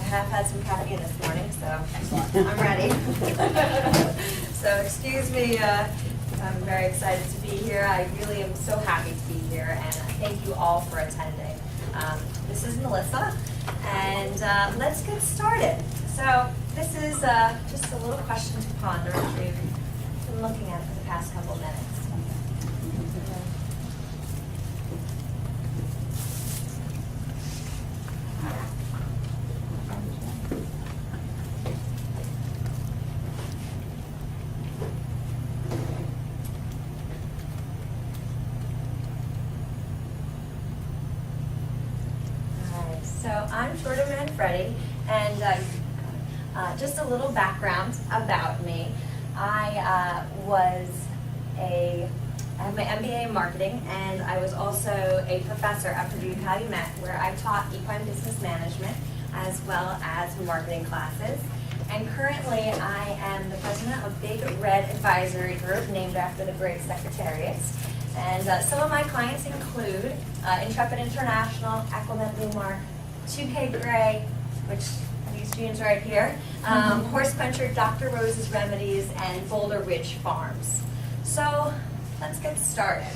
have had some caffeine this morning, so I'm ready. So excuse me, I'm very excited to be here. I really am so happy to be here, and thank you all for attending. This is Melissa, and let's get started. So this is just a little question to ponder as we've been looking at it for the past couple minutes. So I'm Shorter Man Freddie, and just a little background about me. I have my MBA in marketing, and I was also a professor at Purdue Calumet, where I taught equine business management as well as marketing classes. And currently I am the president of Big Red Advisory Group, named after the great Secretariats. And some of my clients include Intrepid International, Acclimate Lumar, 2K Gray, which these jeans right here, Horse Country, Dr. Rose's Remedies, and Boulder Ridge Farms. So let's get started.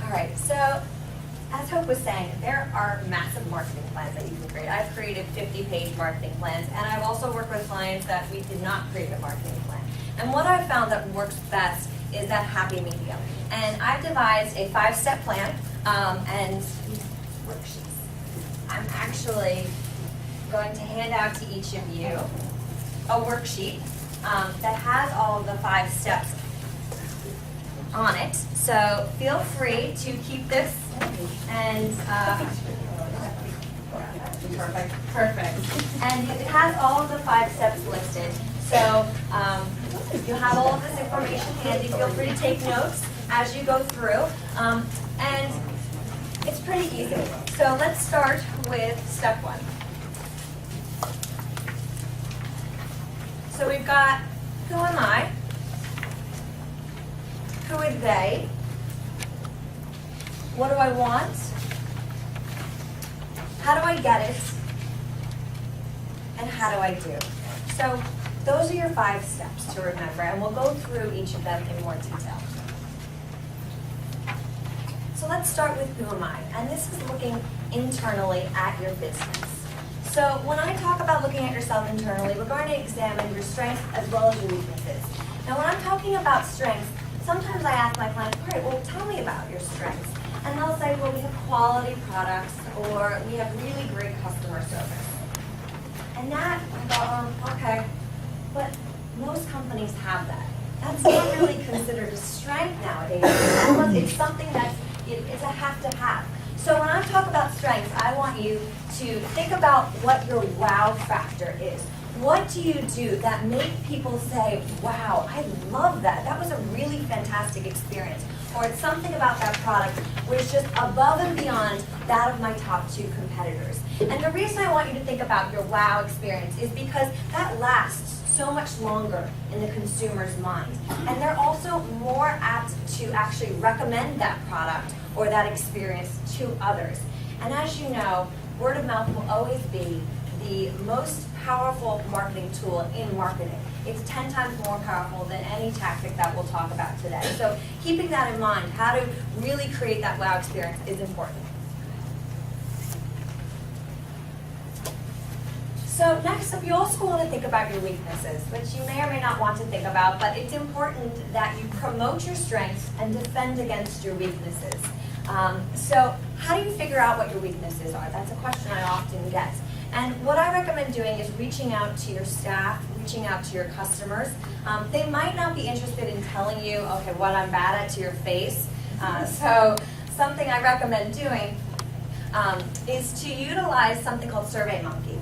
All right, so as Hope was saying, there are massive marketing plans that you can create. I've created 50-page marketing plans, and I've also worked with clients that we did not create a marketing plan. And what I've found that works best is that happy medium. And I've devised a 5-step plan and worksheets. I'm actually going to hand out to each of you a worksheet that has all of the 5 steps on it. So feel free to keep this and perfect. And it has all of the 5 steps listed. So you have all of this information handy. Feel free to take notes as you go through. And it's pretty easy. So let's start with step 1. So we've got, who am I? Who are they? What do I want? How do I get it? And how do I do? So those are your 5 steps to remember, and we'll go through each of them in more detail. So let's start with who am I? And this is looking internally at your business. So when I talk about looking at yourself internally, we're going to examine your strengths as well as your weaknesses. Now when I'm talking about strengths, sometimes I ask my clients, all right, well, tell me about your strengths. And they'll say, well, we have quality products, or we have really great customer service. And that, I go, okay, but most companies have that. That's not really considered a strength nowadays. It's something it's a have-to-have. So when I talk about strengths, I want you to think about what your wow factor is. What do you do that make people say, wow, I love that. That was a really fantastic experience. Or it's something about that product which is just above and beyond that of my top 2 competitors. And the reason I want you to think about your wow experience is because that lasts so much longer in the consumer's mind. And they're also more apt to actually recommend that product or that experience to others. And as you know, word of mouth will always be the most powerful marketing tool in marketing. It's 10 times more powerful than any tactic that we'll talk about today. So keeping that in mind, how to really create that wow experience is important. So next up, you also want to think about your weaknesses, which you may or may not want to think about, but it's important that you promote your strengths and defend against your weaknesses. So how do you figure out what your weaknesses are? That's a question I often get. And what I recommend doing is reaching out to your staff, reaching out to your customers. They might not be interested in telling you, okay, what I'm bad at to your face. So something I recommend doing is to utilize something called SurveyMonkey.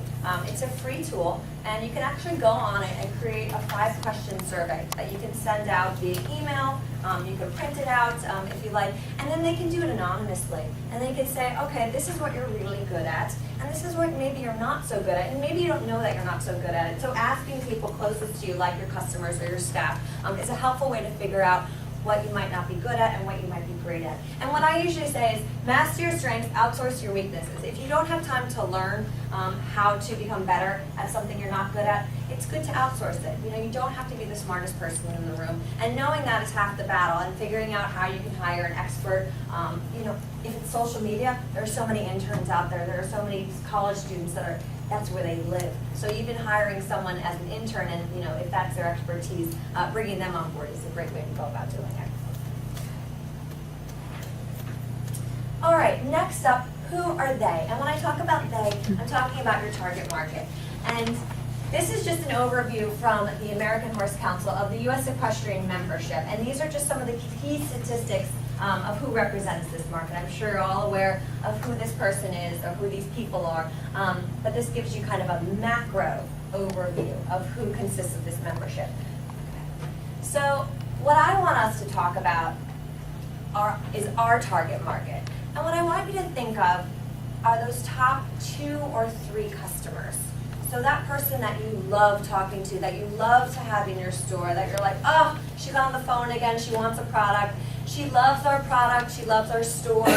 It's a free tool, and you can actually go on it and create a 5-question survey that you can send out via email. You can print it out if you like, and then they can do it anonymously. And they can say, okay, this is what you're really good at, and this is what maybe you're not so good at, and maybe you don't know that you're not so good at it. So asking people closest to you, like your customers or your staff, is a helpful way to figure out what you might not be good at and what you might be great at. And what I usually say is master your strengths, outsource your weaknesses. If you don't have time to learn how to become better at something you're not good at, it's good to outsource it. You know, you don't have to be the smartest person in the room. And knowing that is half the battle, and figuring out how you can hire an expert. You know, if it's social media, there are so many interns out there. There are so many college students that's where they live. So even hiring someone as an intern, and you know, if that's their expertise, bringing them on board is a great way to go about doing it. All right, next up, who are they? And when I talk about they, I'm talking about your target market. And this is just an overview from the American Horse Council of the U.S. Equestrian membership. And these are just some of the key statistics of who represents this market. I'm sure you're all aware of who this person is or who these people are, but this gives you kind of a macro overview of who consists of this membership. So what I want us to talk about is our target market. And what I want you to think of are those top 2 or 3 customers. So that person that you love talking to, that you love to have in your store, that you're like, oh, she got on the phone again, she wants a product. She loves our product, she loves our store,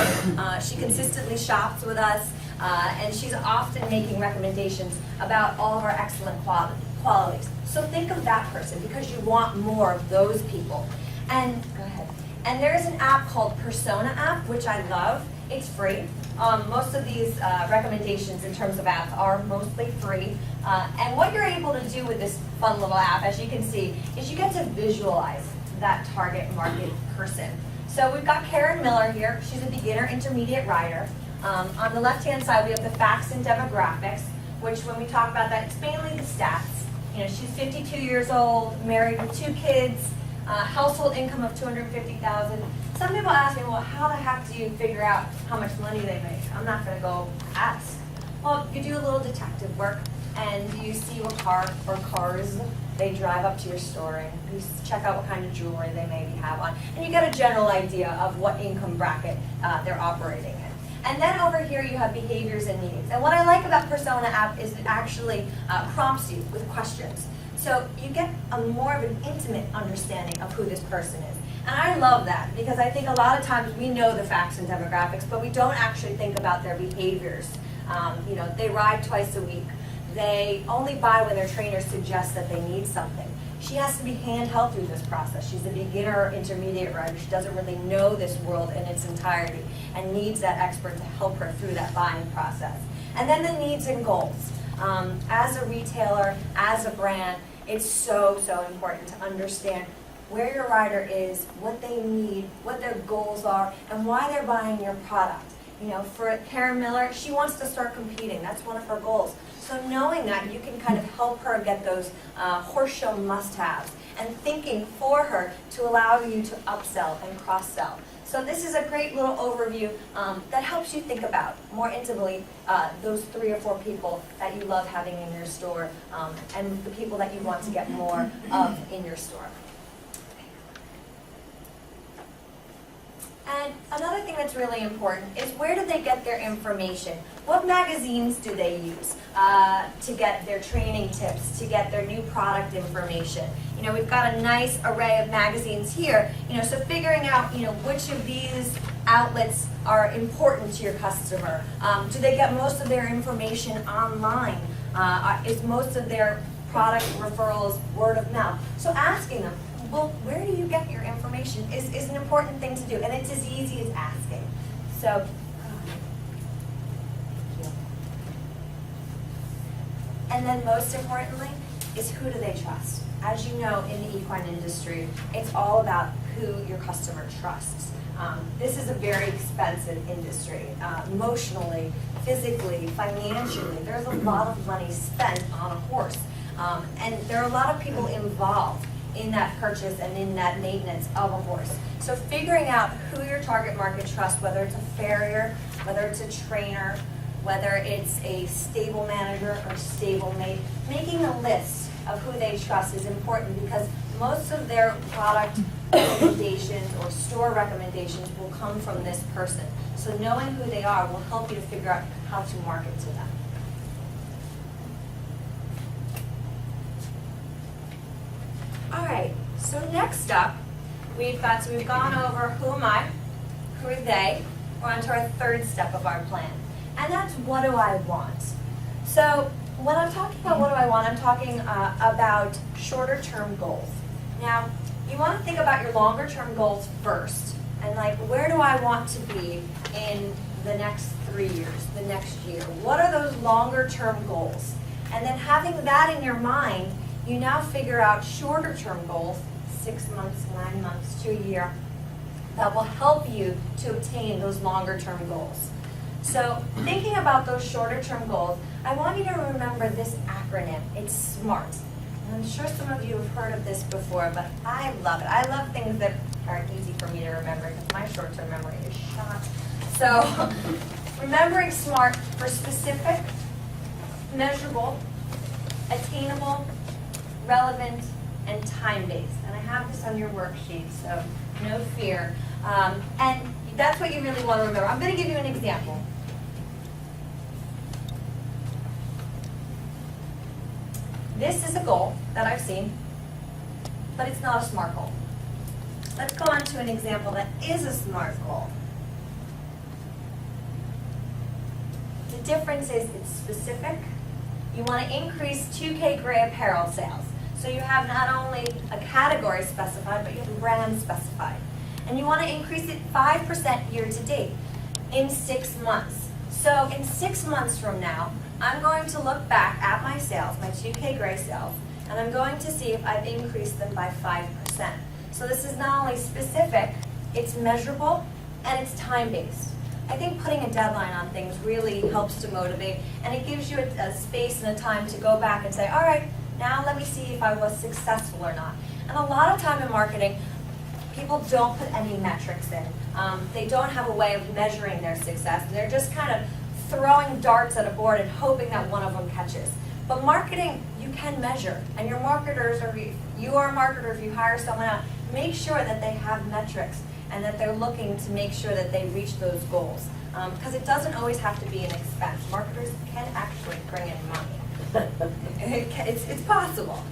she consistently shops with us, and she's often making recommendations about all of our excellent qualities. So think of that person because you want more of those people. And go ahead. And there's an app called Persona app, which I love. It's free. Most of these recommendations in terms of apps are mostly free. And what you're able to do with this fun little app, as you can see, is you get to visualize that target market person. So we've got Karen Miller here. She's a beginner intermediate rider. On the left-hand side, we have the facts and demographics, which when we talk about that, it's mainly the stats. You know, she's 52 years old, married with 2 kids, household income of $250,000. Some people ask me, well, how the heck do you figure out how much money they make? I'm not going to go ask. Well, you do a little detective work, and you see what car or cars they drive up to your store, and you check out what kind of jewelry they maybe have on, and you get a general idea of what income bracket they're operating in. And then over here you have behaviors and needs. And what I like about Persona app is it actually prompts you with questions. So you get a more of an intimate understanding of who this person is. And I love that because I think a lot of times we know the facts and demographics, but we don't actually think about their behaviors. You know, they ride twice a week. They only buy when their trainer suggests that they need something. She has to be handheld through this process. She's a beginner or intermediate rider. She doesn't really know this world in its entirety and needs that expert to help her through that buying process. And then the needs and goals. As a retailer, as a brand, it's so, so important to understand where your rider is, what they need, what their goals are, and why they're buying your product. You know, for Karen Miller, she wants to start competing. That's one of her goals. So knowing that, you can kind of help her get those horse show must-haves and thinking for her to allow you to upsell and cross-sell. So this is a great little overview that helps you think about more intimately those 3 or 4 people that you love having in your store and the people that you want to get more of in your store. And another thing that's really important is where do they get their information? What magazines do they use to get their training tips, to get their new product information? You know, we've got a nice array of magazines here. You know, so figuring out, you know, which of these outlets are important to your customer. Do they get most of their information online? Is most of their product referrals word of mouth? So asking them, well, where do you get your information is an important thing to do, and it's as easy as asking. So, and then most importantly is who do they trust? As you know, in the equine industry, it's all about who your customer trusts. This is a very expensive industry, emotionally, physically, financially. There's a lot of money spent on a horse, and there are a lot of people involved in that purchase and in that maintenance of a horse. So figuring out who your target market trusts, whether it's a farrier, whether it's a trainer, whether it's a stable manager or stable mate, making a list of who they trust is important because most of their product recommendations or store recommendations will come from this person. So knowing who they are will help you to figure out how to market to them. All right, so next up, we've gone over who am I, who are they. We're on to our third step of our plan. And that's what do I want? So when I'm talking about what do I want, I'm talking about shorter term goals. Now, you want to think about your longer term goals first. And like, where do I want to be in the next 3 years, the next year? What are those longer term goals? And then having that in your mind, you now figure out shorter term goals, 6 months, 9 months to a year, that will help you to obtain those longer term goals. So thinking about those shorter term goals, I want you to remember this acronym. It's SMART. And I'm sure some of you have heard of this before, but I love it. I love things that are easy for me to remember because my short-term memory is shot. So remembering SMART for specific, measurable, attainable, relevant, and time-based. And I have this on your worksheet, so no fear. And that's what you really want to remember. I'm going to give you an example. This is a goal that I've seen, but it's not a SMART goal. Let's go on to an example that is a SMART goal. The difference is it's specific. You want to increase 2K gray apparel sales. So you have not only a category specified, but you have a brand specified. And you want to increase it 5% year to date in 6 months. So in 6 months from now, I'm going to look back at my sales, my 2K gray sales, and I'm going to see if I've increased them by 5%. So this is not only specific, it's measurable, and it's time-based. I think putting a deadline on things really helps to motivate, and it gives you a space and a time to go back and say, all right, now let me see if I was successful or not. And a lot of time in marketing, people don't put any metrics in. They don't have a way of measuring their success. They're just kind of throwing darts at a board and hoping that one of them catches. But marketing, you can measure. And your marketers, or you are a marketer, if you hire someone out, make sure that they have metrics and that they're looking to make sure that they reach those goals. Because it doesn't always have to be an expense. Marketers can actually bring in money. It's possible.